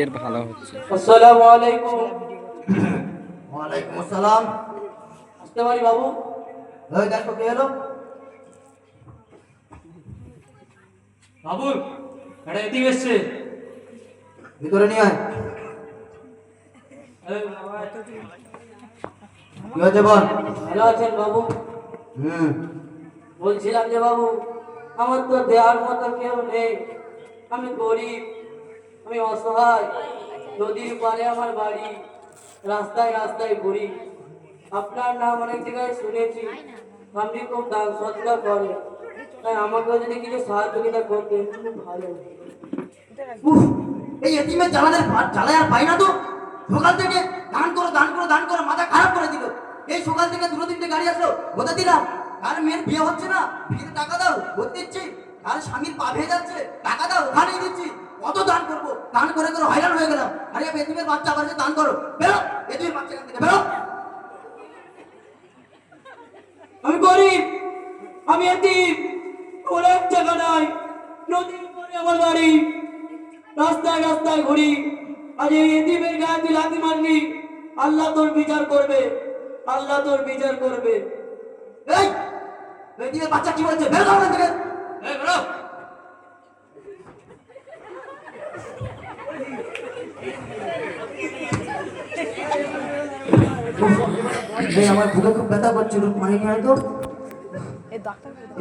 এর ভালো হচ্ছে। আসসালামু আলাইকুম। ওয়ালাইকুম আসসালাম। আসতে পারি বাবু? ওই দেখো কে এলো। বাবু এটা এদিক এসছে, ভিতরে নিয়ে আয়। কি হয়েছে বল। ভালো আছেন বাবু? হুম। বলছিলাম যে বাবু, আমার তো দেওয়ার মতো কেউ নেই, আমি গরিব, আমি অসহায়, নদীর পাড়ে আমার বাড়ি, রাস্তায় রাস্তায় ঘুরি। আপনার নাম অনেক জায়গায় শুনেছি, আপনি খুব দান সৎকা করেন, তাই আমাকেও যদি কিছু সহযোগিতা করতেন খুব ভালো। উফ, এই এতিমের জ্বালায় আর পাই না তো। সকাল থেকে দান করো দান করো দান করো, মাথা খারাপ করে দিল। এই সকাল থেকে দুটো তিনটে গাড়ি আসলো, ওটা দিলাম। আর মেয়ের বিয়ে হচ্ছে না, বিয়েতে টাকা দাও, ভোট দিচ্ছি। আর স্বামীর পা ভেয়ে যাচ্ছে, টাকা দাও, ওখানেই দিচ্ছি। কত দান করবো, দান করে করে হয়রান হয়ে গেলাম। আরে এতিমের বাচ্চা আবার দান করো, বেরো এতিমের বাচ্চা এখান থেকে বেরো। আমি গরিব, আমি এতিম, ওর জায়গা নাই, নদীর পাড়ে আমার বাড়ি, রাস্তায় রাস্তায় ঘুরি। আজ এই এতিমের গায়ে তুই লাথি মারলি, আল্লাহ তোর বিচার করবে, আল্লাহ তোর বিচার করবে। এই এতিমের বাচ্চা কি বলছে, বেরো ওখান থেকে। এই বেরো। আমার বুকে খুব ব্যথা করছে, একটু পানি নিয়ে আয় তো।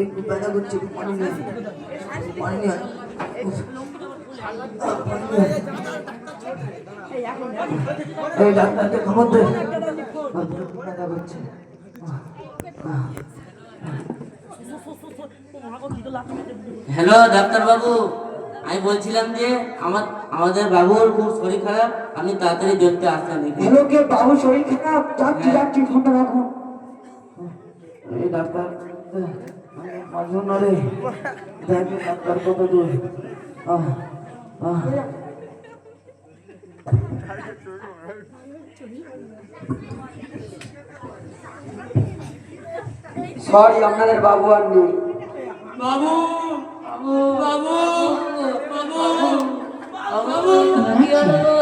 একটু ব্যথা করছে, একটু পানি নিয়ে আয়। পানি নিয়ে আয়। এই ডাক্তারকে খবর দে, ব্যথা করছে। হ্যালো ডাক্তার বাবু, আমি বলছিলাম যে আমাদের বাবুর খুব শরীর খারাপ, আপনি তাড়াতাড়ি দেখতে আসতেন। হ্যালো, কে বাবু শরীর খারাপ? যাচ্ছি যাচ্ছি, ফোনটা রাখো। এই ডাক্তার মাঝে না রে, দেখ ডাক্তার কত দূর। সরি, আপনাদের বাবু আর নেই। বাবু বাবু বাবু বাবু বাবু কি হলো?